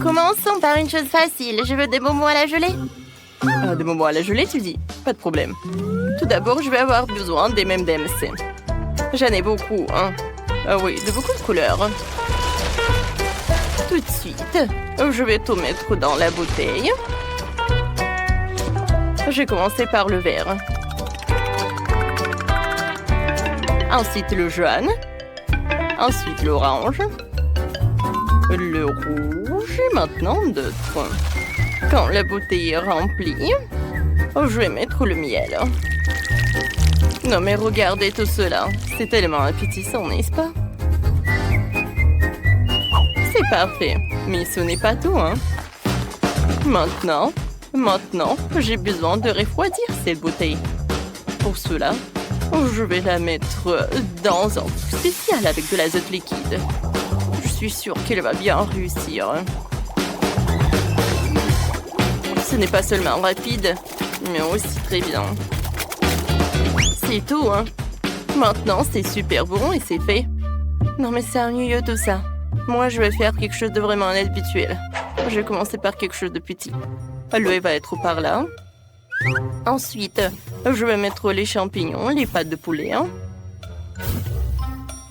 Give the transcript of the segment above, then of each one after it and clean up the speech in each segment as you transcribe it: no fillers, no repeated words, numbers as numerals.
Commençons par une chose facile. Je veux des bonbons à la gelée. Ah, des bonbons à la gelée, tu dis? Pas de problème. Tout d'abord, je vais avoir besoin des M&M's. J'en ai beaucoup, hein. Ah oui, de beaucoup de couleurs. Tout de suite, je vais tout mettre dans la bouteille. Je vais commencer par le vert. Ensuite le jaune. Ensuite l'orange. Le rouge et maintenant d'autres. Quand la bouteille est remplie, je vais mettre le miel. Non mais regardez tout cela. C'est tellement appétissant, n'est-ce pas? C'est parfait. Mais ce n'est pas tout, hein. Maintenant, j'ai besoin de refroidir cette bouteille. Pour cela, je vais la mettre dans un truc spécial avec de l'azote liquide. Je suis sûre qu'elle va bien réussir. Ce n'est pas seulement rapide, mais aussi très bien. C'est tout, hein. Maintenant, c'est super bon et c'est fait. Non mais c'est ennuyeux tout ça. Moi, je vais faire quelque chose de vraiment inhabituel. Je vais commencer par quelque chose de petit. L'œuf va être par là. Ensuite, je vais mettre les champignons, les pâtes de poulet.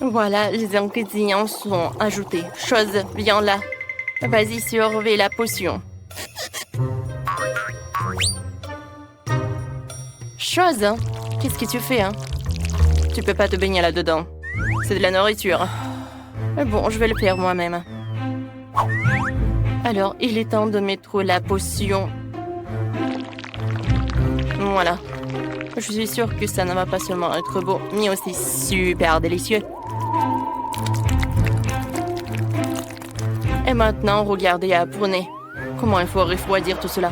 Voilà, les ingrédients sont ajoutés. Chose, viens là. Vas-y, surveille la potion. Chose, hein? Qu'est-ce que tu fais, hein? Tu peux pas te baigner là-dedans. C'est de la nourriture. Bon, je vais le faire moi-même. Alors, il est temps de mettre la potion. Voilà. Je suis sûre que ça ne va pas seulement être beau, mais aussi super délicieux. Et maintenant, regardez à apprenez. Comment il faut refroidir tout cela.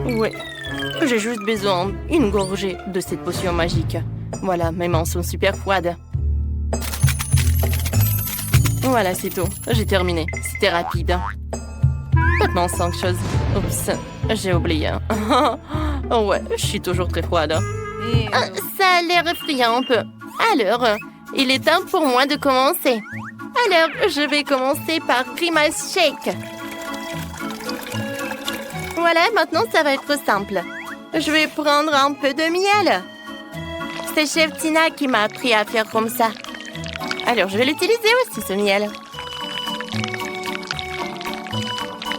Ouais. J'ai juste besoin d'une gorgée de cette potion magique. Voilà, mes mains sont super froides. Voilà, c'est tout. J'ai terminé. C'était rapide. Maintenant, 5 choses. Oups, j'ai oublié. Oh ouais, je suis toujours très froide. Ça a l'air effrayant un peu. Alors, il est temps pour moi de commencer. Alors, je vais commencer par Grimace Shake. Voilà, maintenant, ça va être simple. Je vais prendre un peu de miel. C'est chef Tina qui m'a appris à faire comme ça. Alors, je vais l'utiliser aussi, ce miel.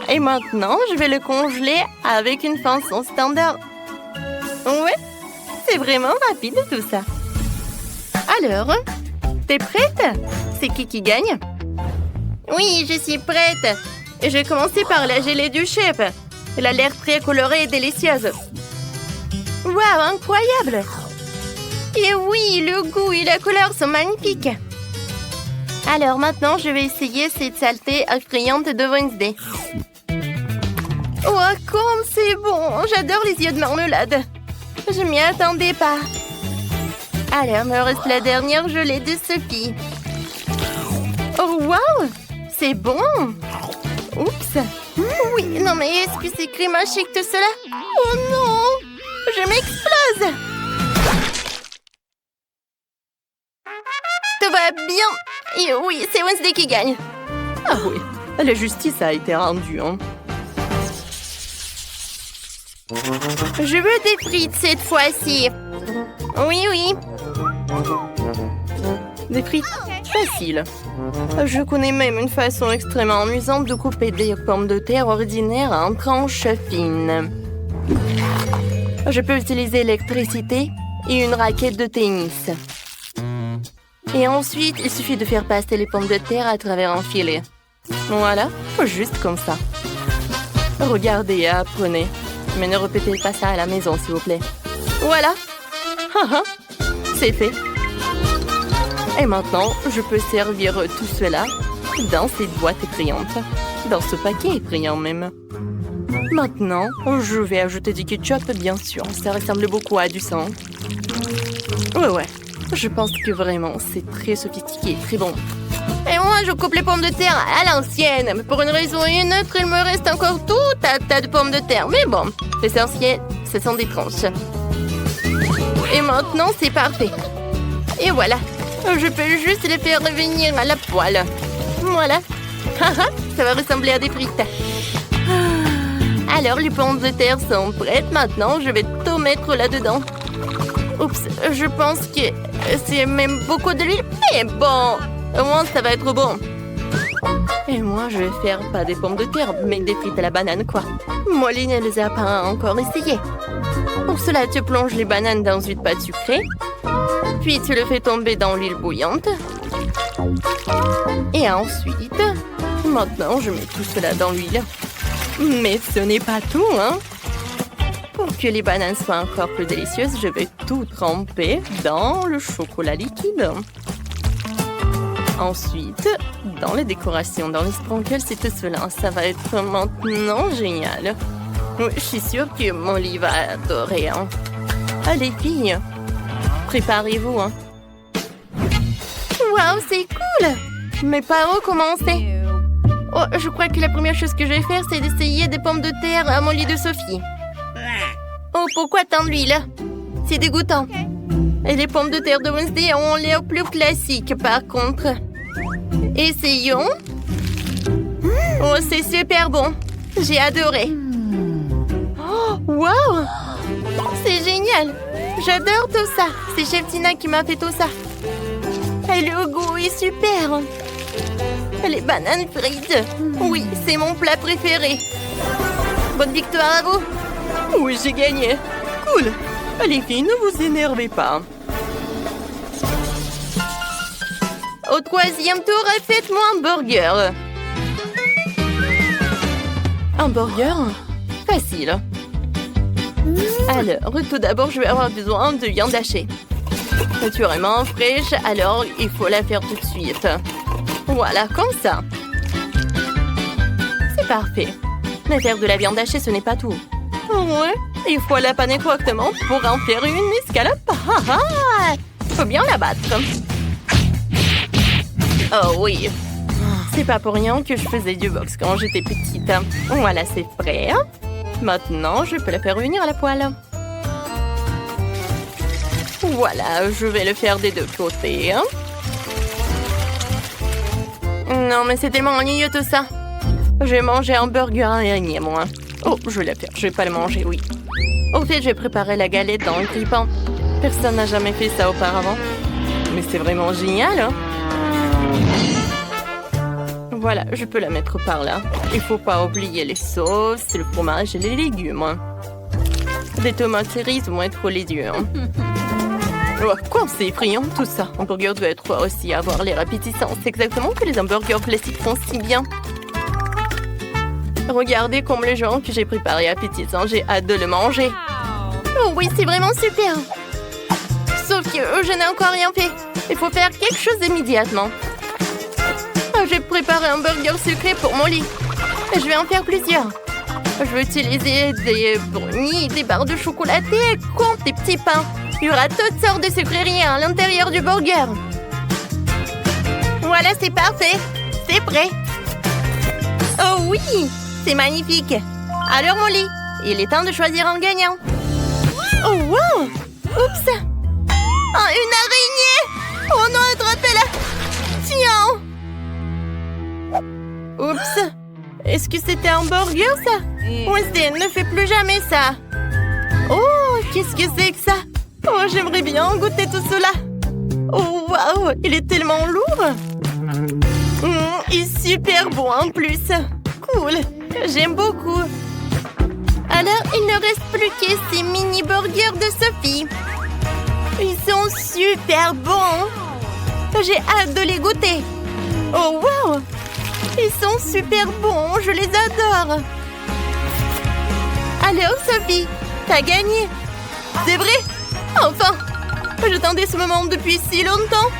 Et maintenant, je vais le congeler avec une façon standard. Ouais, c'est vraiment rapide tout ça. Alors, t'es prête? C'est qui gagne? Oui, je suis prête. Je vais commencer par la gelée du chef. Elle a l'air très colorée et délicieuse. Waouh, incroyable! Et oui, le goût et la couleur sont magnifiques. Alors maintenant, je vais essayer cette saleté effrayante de Wednesday. Oh, comme c'est bon! J'adore les yeux de marmelade. Je m'y attendais pas. Alors, me reste la dernière gelée de Sophie. Oh, waouh! C'est bon! Oups! Oui, non mais est-ce que c'est crémachique tout cela? Oh non! Je m'explose! Tout va bien! Et oui, c'est Wednesday qui gagne. Ah oui, la justice a été rendue, hein. Je veux des frites cette fois-ci. Oui. Des frites? Facile. Je connais même une façon extrêmement amusante de couper des pommes de terre ordinaires en tranches fines. Je peux utiliser l'électricité et une raquette de tennis. Et ensuite, il suffit de faire passer les pommes de terre à travers un filet. Voilà, juste comme ça. Regardez et apprenez. Mais ne répétez pas ça à la maison, s'il vous plaît. Voilà. C'est fait. Et maintenant, je peux servir tout cela dans cette boîte effrayante. Dans ce paquet effrayant même. Maintenant, je vais ajouter du ketchup, bien sûr. Ça ressemble beaucoup à du sang. Ouais. Je pense que vraiment, c'est très sophistiqué, très bon. Et moi, je coupe les pommes de terre à l'ancienne. Mais pour une raison ou une autre, il me reste encore tout un tas de pommes de terre. Mais bon, l'essentiel, ce sont des tranches. Et maintenant, c'est parfait. Et voilà. Je peux juste les faire revenir à la poêle. Voilà. Ça va ressembler à des frites. Alors, les pommes de terre sont prêtes. Maintenant, je vais tout mettre là-dedans. Oups, je pense que c'est même beaucoup de l'huile. Mais bon, au moins, ça va être bon. Et moi, je vais faire pas des pommes de terre, mais des frites à la banane, quoi. Molly ne les a pas encore essayées. Pour cela, tu plonges les bananes dans une pâte sucrée. Puis, tu le fais tomber dans l'huile bouillante. Et ensuite, maintenant, je mets tout cela dans l'huile. Mais ce n'est pas tout, hein. Pour que les bananes soient encore plus délicieuses, je vais tout tremper dans le chocolat liquide. Ensuite, dans les décorations, dans les sprinkles, c'est tout cela. Ça va être maintenant génial. Oui, je suis sûre que Molly va adorer. Hein. Allez, filles, préparez-vous. Hein. Waouh, c'est cool! Mais par où commencer? Oh, je crois que la première chose que je vais faire, c'est d'essayer des pommes de terre à Molly de Sophie. Oh, pourquoi tant d'huile? C'est dégoûtant. Et les pommes de terre de Wednesday ont l'air plus classiques, par contre. Essayons. Oh, c'est super bon. J'ai adoré. Oh, wow! C'est génial. J'adore tout ça. C'est Chef Tina qui m'a fait tout ça. Et le goût est super. Les bananes frites. Oui, c'est mon plat préféré. Bonne victoire à vous. Oui, j'ai gagné. Cool. Les filles, ne vous énervez pas. Au troisième tour, faites-moi un burger. Un burger? Facile. Alors, tout d'abord, je vais avoir besoin de viande hachée. Naturellement fraîche, alors il faut la faire tout de suite. Voilà, comme ça. C'est parfait. Mais faire de la viande hachée, ce n'est pas tout. Ouais, il faut la paner correctement pour en faire une escalope. Faut bien la battre. Oh oui. C'est pas pour rien que je faisais du boxe quand j'étais petite. Voilà, c'est prêt. Maintenant, je peux la faire venir à la poêle. Voilà, je vais le faire des deux côtés. Non, mais c'est tellement ennuyeux tout ça. J'ai mangé un burger araignée, moi. Oh, je vais la faire. Je vais pas le manger, oui. Au fait, je vais préparer la galette dans le grille-pain. Personne n'a jamais fait ça auparavant. Mais c'est vraiment génial, hein? Voilà, je peux la mettre par là. Il faut pas oublier les sauces, le fromage et les légumes. Des tomates cerises vont être délicieux. Oh, quoi, c'est effrayant tout ça. Un burger doit être aussi avoir l'air appétissant. C'est exactement que les hamburgers classiques font si bien. Regardez comme les gens que j'ai préparés appétissants. J'ai hâte de le manger. Oh oui, c'est vraiment super. Sauf que je n'ai encore rien fait. Il faut faire quelque chose immédiatement. J'ai préparé un burger sucré pour Molly. Je vais en faire plusieurs. Je vais utiliser des brownies, des barres de chocolaté, comme des petits pains. Il y aura toutes sortes de sucreries à l'intérieur du burger. Voilà, c'est parfait. C'est prêt. Oh oui, c'est magnifique. Alors Molly, il est temps de choisir un gagnant. Oh wow! Oups! Oh, une araignée! Oh non, attrapez-la! Tiens! Oups! Est-ce que c'était un burger, ça? Wednesday, ne fais plus jamais ça! Oh, qu'est-ce que c'est que ça? Oh, j'aimerais bien goûter tout cela! Oh, waouh! Il est tellement lourd! Il est super bon en plus! Cool! J'aime beaucoup! Alors, il ne reste plus que ces mini-burgers de Sophie! Ils sont super bons! J'ai hâte de les goûter! Oh, waouh! Ils sont super bons, je les adore. Alors, Sophie, t'as gagné. C'est vrai? Enfin, j'attendais ce moment depuis si longtemps.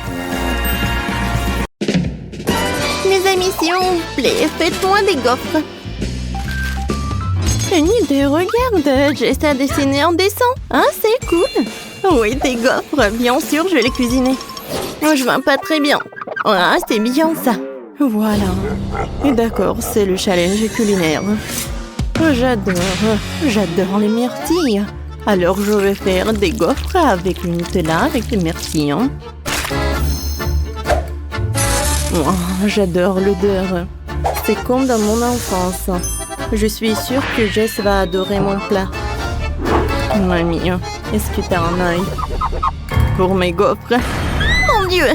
Mes amis, s'il vous plaît, faites-moi des gaufres. Une idée, regarde, j'ai ça dessiné en dessin. Hein, c'est cool. Oui, des gaufres, bien sûr, je vais les cuisiner. Oh, je vois pas très bien. Ah, c'est bien ça. Voilà. D'accord, c'est le challenge culinaire. J'adore les myrtilles. Alors, je vais faire des gaufres avec le Nutella, avec des myrtilles. Oh, j'adore l'odeur. C'est comme dans mon enfance. Je suis sûre que Jess va adorer mon plat. Mamie, est-ce que t'as un œil pour mes gaufres? Mon Dieu!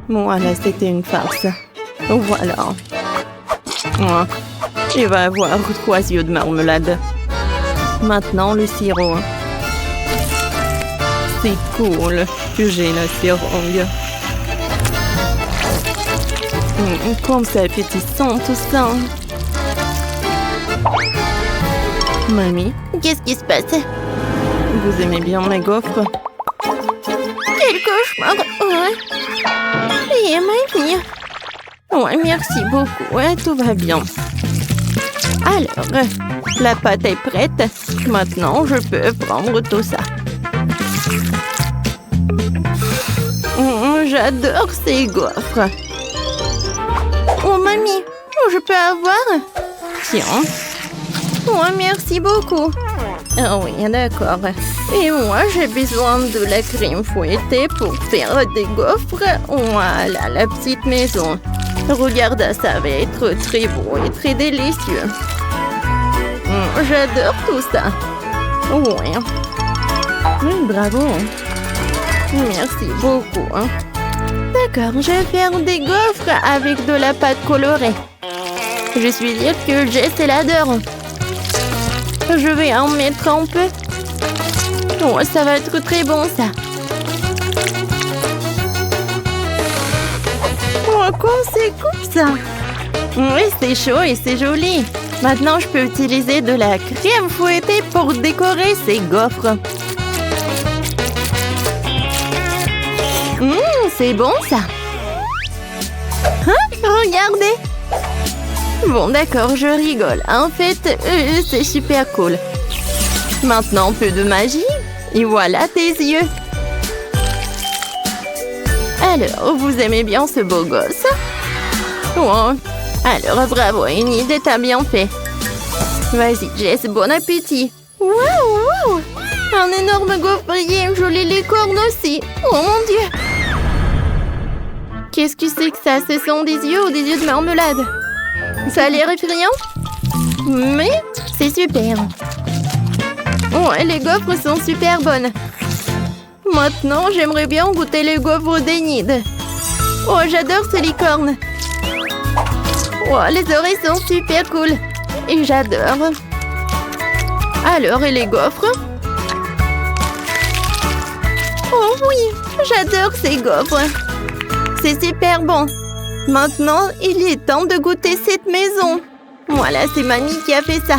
Voilà, c'était une farce. Voilà. Oh, il va avoir 3 yeux de marmelade. Maintenant, le sirop. C'est cool que j'ai la seringue. Comme c'est appétissant tout ça. Mamie, Qu'est-ce qui se passe? vous aimez bien mes gaufres? Quel cauchemar! Ouais. Et mamie? Ouais, merci beaucoup. Ouais, tout va bien. Alors, la pâte est prête. Maintenant, je peux prendre tout ça. J'adore ces gaufres. Oh, mamie, je peux avoir? Tiens. Oh, merci beaucoup. Ah oui, d'accord. Et moi, j'ai besoin de la crème fouettée pour faire des gaufres. Voilà, la petite maison. Regarde, ça va être très beau et très délicieux. J'adore tout ça. Oui. Oui, bravo. Merci beaucoup. D'accord, je vais faire des gaufres avec de la pâte colorée. Je suis sûre que Jess l'adore. Je vais en mettre un peu. Oh, ça va être très bon, ça. Oh, quoi, c'est cool, ça. Oui, c'est chaud et c'est joli. Maintenant, je peux utiliser de la crème fouettée pour décorer ces gaufres. C'est bon, ça. Hein? Regardez. Bon, d'accord, je rigole. En fait, c'est super cool. Maintenant, peu de magie. Et voilà tes yeux. Alors, vous aimez bien ce beau gosse? Oh. Alors, bravo, Enid, t'as bien fait. Vas-y, Jess, bon appétit. Waouh! Un énorme gaufrier, joli licorne aussi. Oh mon Dieu! Qu'est-ce que c'est que ça? Ce sont des yeux ou des yeux de marmelade? Ça a l'air effrayant, mais c'est super. Oh, les gaufres sont super bonnes. Maintenant, j'aimerais bien goûter les gaufres d'Enid. Oh, j'adore ces licornes. Oh, les oreilles sont super cool. Et j'adore. Alors, et les gaufres? Oh oui, j'adore ces gaufres. C'est super bon. Maintenant, il est temps de goûter cette maison. Voilà, c'est mamie qui a fait ça.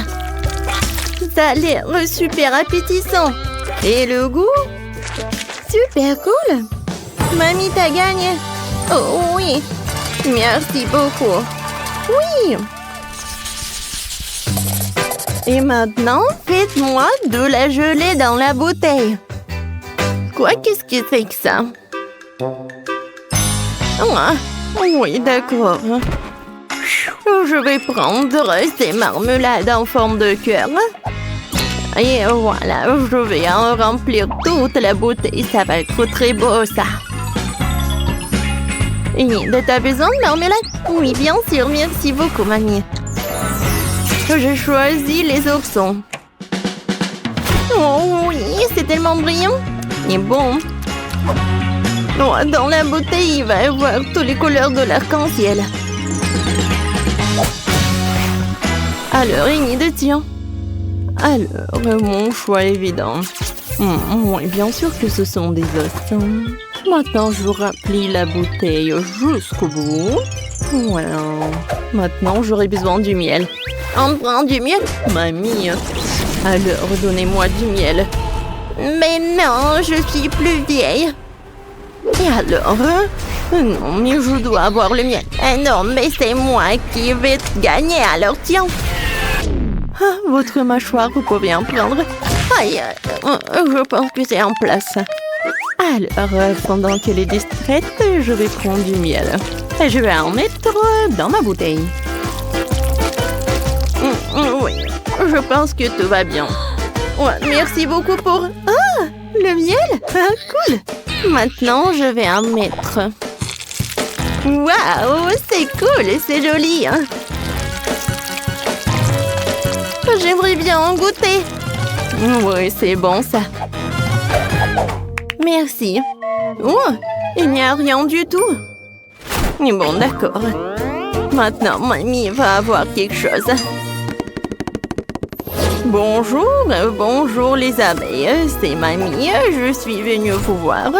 Ça a l'air super appétissant. Et le goût? Super cool. Mamie, t'as gagné. Oh oui. Merci beaucoup. Oui. Et maintenant, faites-moi de la gelée dans la bouteille. Quoi, qu'est-ce que c'est que ça? Ah, oui, d'accord. Je vais prendre ces marmelades en forme de cœur. Et voilà, je vais en remplir toute la bouteille. Ça va être très beau, ça. Enid, t'as besoin de marmelade? Oui, bien sûr. Merci beaucoup, mamie. Je choisis les options. Oh oui, c'est tellement brillant. Et bon. Oh, dans la bouteille, il va y avoir toutes les couleurs de l'arc-en-ciel. Alors, Enid, tiens. Alors, mon choix évident. Oui, bien sûr que ce sont des os. Maintenant, je remplis la bouteille jusqu'au bout. Voilà. Maintenant, j'aurai besoin du miel. On prend du miel? Mamie. Alors, donnez-moi du miel. Mais non, je suis plus vieille. Et alors? Non, mais je dois avoir le miel. Non, mais c'est moi qui vais gagner, alors tiens. Ah, votre mâchoire, vous pouvez en prendre. Aïe, je pense que c'est en place. Alors, pendant qu'elle est distraite, je vais prendre du miel. Et je vais en mettre dans ma bouteille. Oui, je pense que tout va bien. Ouais, merci beaucoup pour... Ah, le miel. Cool. Maintenant, je vais en mettre. Waouh, c'est cool, c'est joli. J'aimerais bien en goûter. Oui, c'est bon ça. Merci. Oh, il n'y a rien du tout. Bon, d'accord. Maintenant, mamie va avoir quelque chose. Bonjour, bonjour les abeilles, c'est mamie, je suis venue vous voir.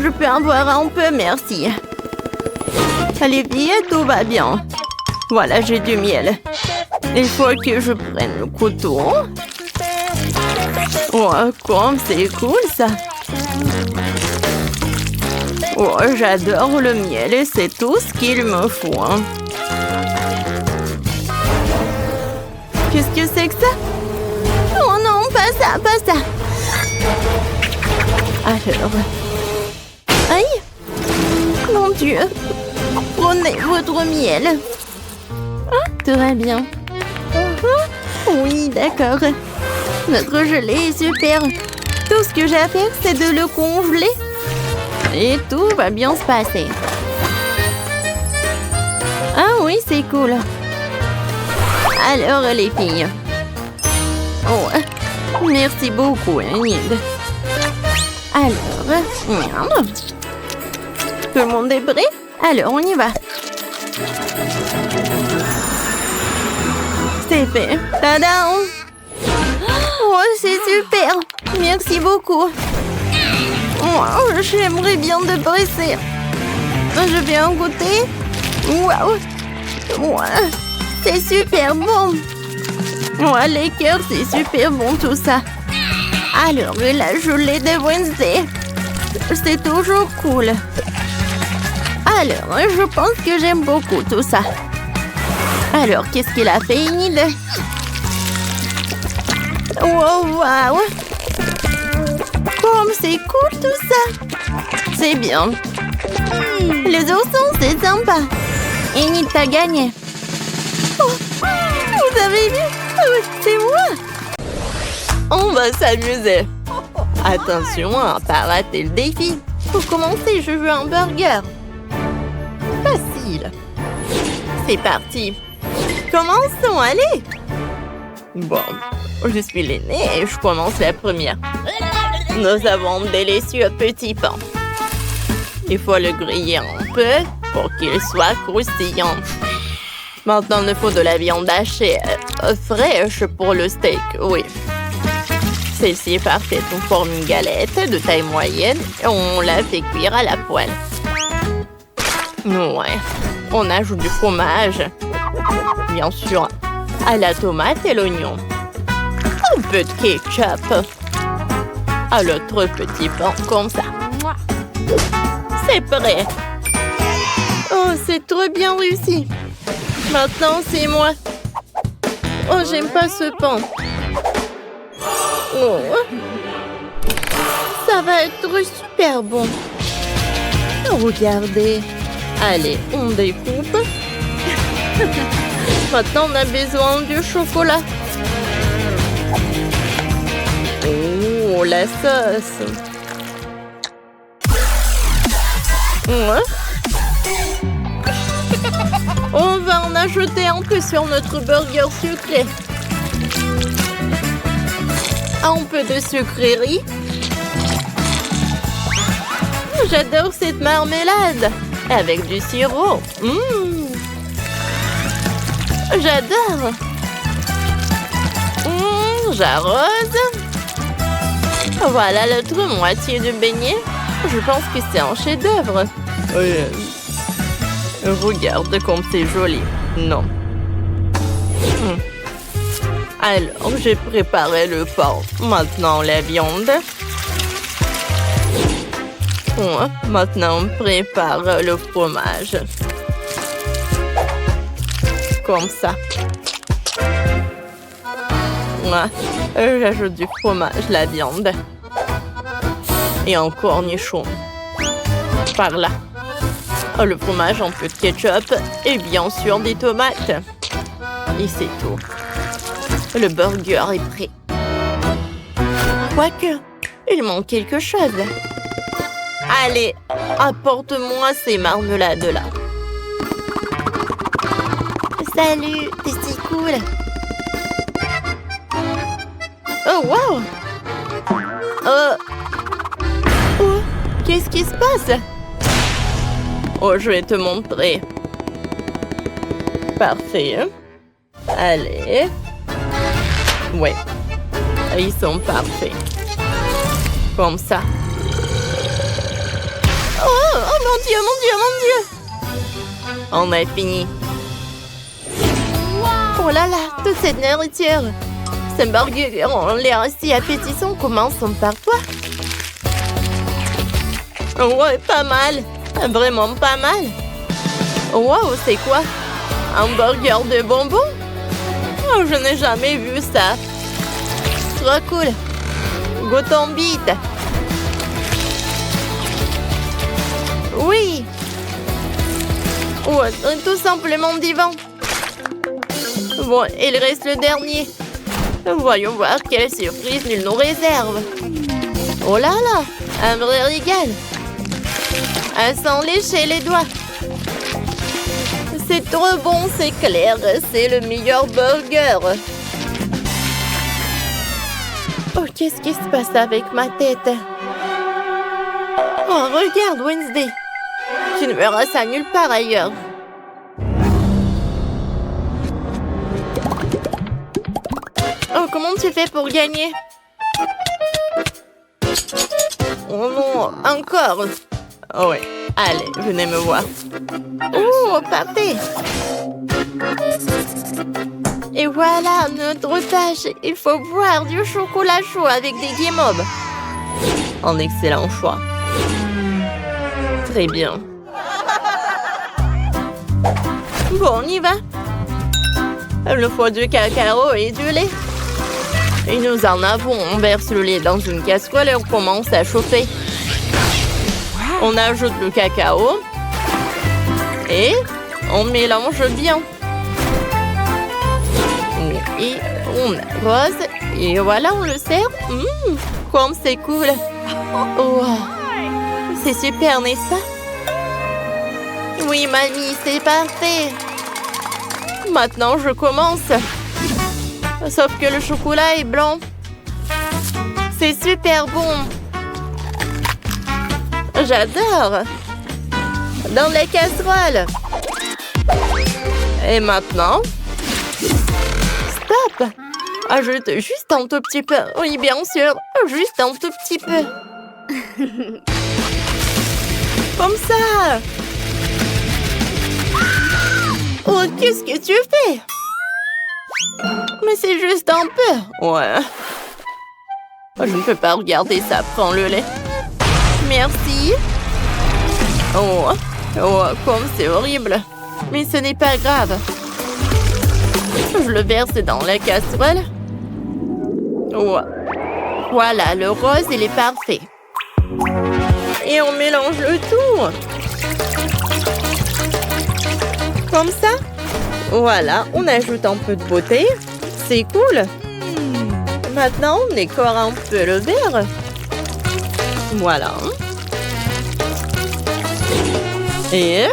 Je peux en boire un peu, merci. Allez, vite, tout va bien. Voilà, j'ai du miel. Il faut que je prenne le couteau. Oh, comme c'est cool ça. Oh, j'adore le miel et c'est tout ce qu'il me faut. Hein. Qu'est-ce que c'est que ça? Oh non, pas ça, pas ça. Alors... Aïe! Mon Dieu! Prenez votre miel. Ah, tout va bien. Oui, d'accord. Notre gelée est super. Tout ce que j'ai à faire, c'est de le congeler. Et tout va bien se passer. Ah oui, c'est cool. Alors, les filles. Oh, merci beaucoup, Anide. Alors, merde. Tout le monde est prêt? Alors, on y va. C'est fait. Tadam! Oh, c'est super. Merci beaucoup. Oh, j'aimerais bien te presser. Je vais en goûter. Waouh! Ouais, c'est super bon. Ouais, les cœurs, c'est super bon tout ça. Alors, la gelée de Wednesday. C'est toujours cool. Alors, je pense que j'aime beaucoup tout ça. Alors, qu'est-ce qu'il a fait, Enid? Wow, wow! Comme c'est cool tout ça! C'est bien. Les oursons, c'est sympa. Enid, t'as gagné. Oh, vous avez vu? C'est moi! On va s'amuser. Attention à ne pas rater le défi. Pour commencer, je veux un burger. Facile. C'est parti. Commençons, allez. Bon, je suis l'aînée et je commence la première. Nous avons un délicieux petit pain. Il faut le griller un peu pour qu'il soit croustillant. Maintenant, il faut de la viande hachée fraîche pour le steak, oui. Celle-ci est parfaite. On forme une galette de taille moyenne et on la fait cuire à la poêle. Ouais, on ajoute du fromage. Bien sûr, à la tomate et l'oignon. Un peu de ketchup. À l'autre petit pain, comme ça. C'est prêt. Oh, c'est trop bien réussi. Maintenant, c'est moi. Oh, j'aime pas ce pain. Oh. Ça va être super bon. Regardez. Allez, on découpe. Maintenant, on a besoin du chocolat. Oh, la sauce. Ouais. On va en ajouter un peu sur notre burger sucré. Un peu de sucrerie. J'adore cette marmelade. Avec du sirop. J'adore. J'arrose. Voilà l'autre moitié de beignet. Je pense que c'est un chef-d'œuvre. Regarde comme c'est joli. Non. Alors, j'ai préparé le pain. Maintenant, la viande. Maintenant, on prépare le fromage. Comme ça. J'ajoute du fromage, la viande. Et un cornichon. Par là. Le fromage, un peu de ketchup. Et bien sûr, des tomates. Et c'est tout. Le burger est prêt. Quoique, il manque quelque chose. Allez, apporte-moi ces marmelades-là. Salut, t'es si cool. Oh, wow! Oh, qu'est-ce qui se passe? Oh, je vais te montrer. Parfait. Allez. Ouais. Ils sont parfaits. Comme ça. Oh mon Dieu, mon Dieu, mon Dieu! On a fini. Oh là là, toute cette nourriture. Ces burgers ont l'air si appétissants. Commençons par toi. Ouais, pas mal. Vraiment pas mal. Wow, c'est quoi? Un burger de bonbons? Oh, je n'ai jamais vu ça. Trop cool. Goûtons vite. Oui. Ouais, tout simplement divin. Bon, il reste le dernier. Voyons voir quelle surprise il nous réserve. Oh là là, un vrai régal. À s'en lécher les doigts. C'est trop bon, c'est clair. C'est le meilleur burger. Oh, qu'est-ce qui se passe avec ma tête? Oh, regarde, Wednesday. Tu ne verras ça nulle part ailleurs. Oh, comment tu fais pour gagner? Oh non, encore. Oh ouais, allez, venez me voir. Oh, partez. Et voilà notre tâche. Il faut boire du chocolat chaud avec des guimauves. Un excellent choix. Très bien. Bon, on y va. Il faut du cacao et du lait. Et nous en avons. On verse le lait dans une casserole et on commence à chauffer. On ajoute le cacao. Et on mélange bien. Et on arrose. Et voilà, on le sert. Comme c'est cool. Oh, c'est super, n'est-ce pas? Oui, mamie, c'est parfait. Maintenant, je commence. Sauf que le chocolat est blanc. C'est super bon. J'adore. Dans la casserole. Et maintenant... Stop. Ajoute juste un tout petit peu. Oui, bien sûr. Juste un tout petit peu. Comme ça. Oh, qu'est-ce que tu fais? Mais c'est juste un peu. Ouais. Je ne peux pas regarder ça. Prends le lait. Merci. Oh, comme c'est horrible. Mais ce n'est pas grave. Je le verse dans la casserole. Oh. Voilà, le rose, il est parfait. Et on mélange le tout. Comme ça. Voilà, on ajoute un peu de beauté. C'est cool. Maintenant, on décore un peu le verre. Voilà. Et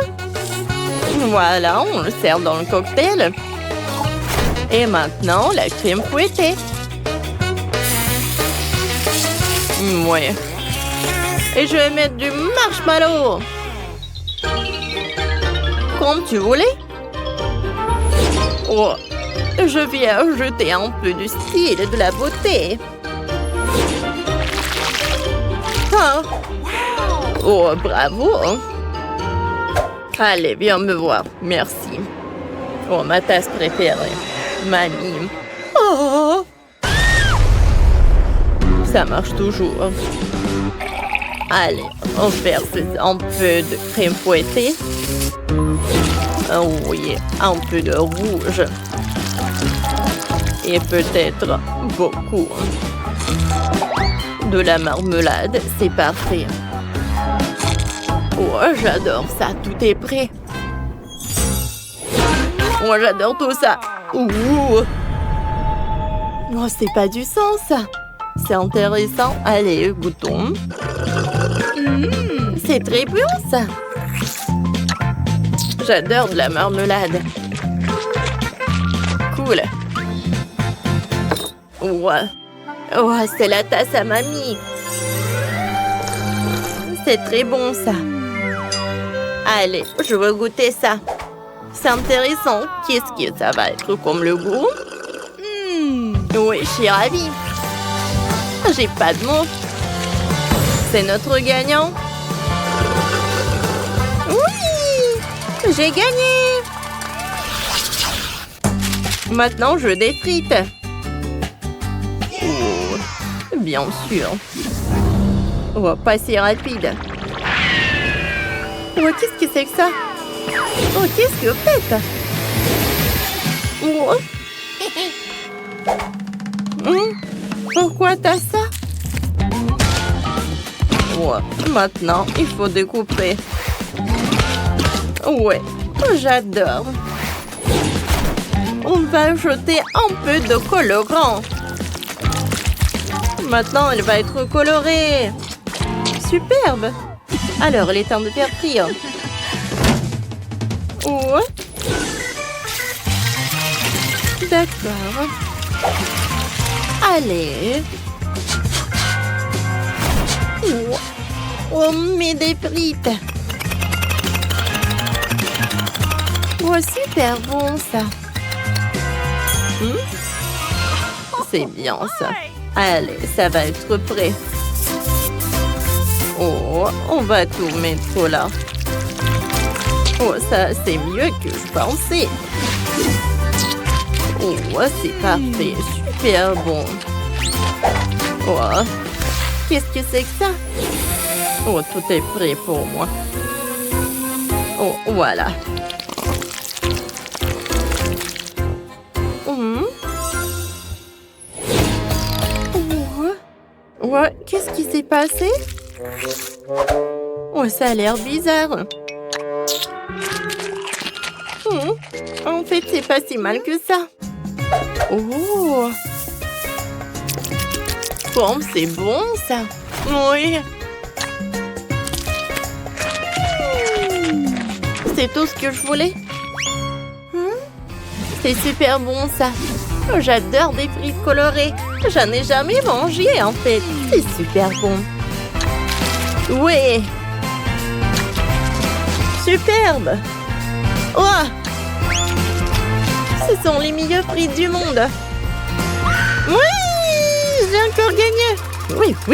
voilà, on le sert dans le cocktail. Et maintenant, la crème fouettée. Ouais. Et je vais mettre du marshmallow. Comme tu voulais. Oh, je viens ajouter un peu de style et de la beauté. Ah. Oh, bravo. Allez, viens me voir. Merci. Oh, ma tasse préférée. Mamie. Oh. Ça marche toujours. Allez, on verse un peu de crème fouettée. Oh oui, un peu de rouge. Et peut-être beaucoup. De la marmelade, c'est parfait. Oh, j'adore ça, tout est prêt. Oh, j'adore tout ça. Ouh. Oh, c'est pas du sang, ça. C'est intéressant. Allez, goûtons. C'est très bon, ça. J'adore de la marmelade. Cool. Ouais. Oh, c'est la tasse à mamie. C'est très bon, ça. Allez, je veux goûter ça. C'est intéressant. Qu'est-ce que ça va être comme le goût? Oui, je suis ravie. J'ai pas de mots. C'est notre gagnant. Oui! J'ai gagné! Maintenant, je veux des frites. Oh, bien sûr. Oh, pas si rapide. Oh, qu'est-ce que c'est que ça? Oh, qu'est-ce que vous faites? Oh. Pourquoi t'as ça? Oh, maintenant, il faut découper. Ouais, j'adore. On va ajouter un peu de colorant. Maintenant, elle va être colorée. Superbe. Alors, il est temps de faire frire. Oh. D'accord. Allez. Oh. On met des frites. Oh, super bon, ça. C'est bien, ça. Allez, ça va être prêt. Oh, on va tout mettre là. Oh, ça, c'est mieux que je pensais. Oh, c'est parfait. Super bon. Oh, qu'est-ce que c'est que ça? Oh, tout est prêt pour moi. Oh, voilà. Ouais, qu'est-ce qui s'est passé? Oh, ça a l'air bizarre. En fait, c'est pas si mal que ça. Oh! Bon, c'est bon, ça. Oui. C'est tout ce que je voulais. C'est super bon, ça. J'adore des frites colorées. J'en ai jamais mangé, en fait. C'est super bon. Ouais. Superbe. Oh! Ce sont les meilleures frites du monde. Oui! J'ai encore gagné. Oui, oui.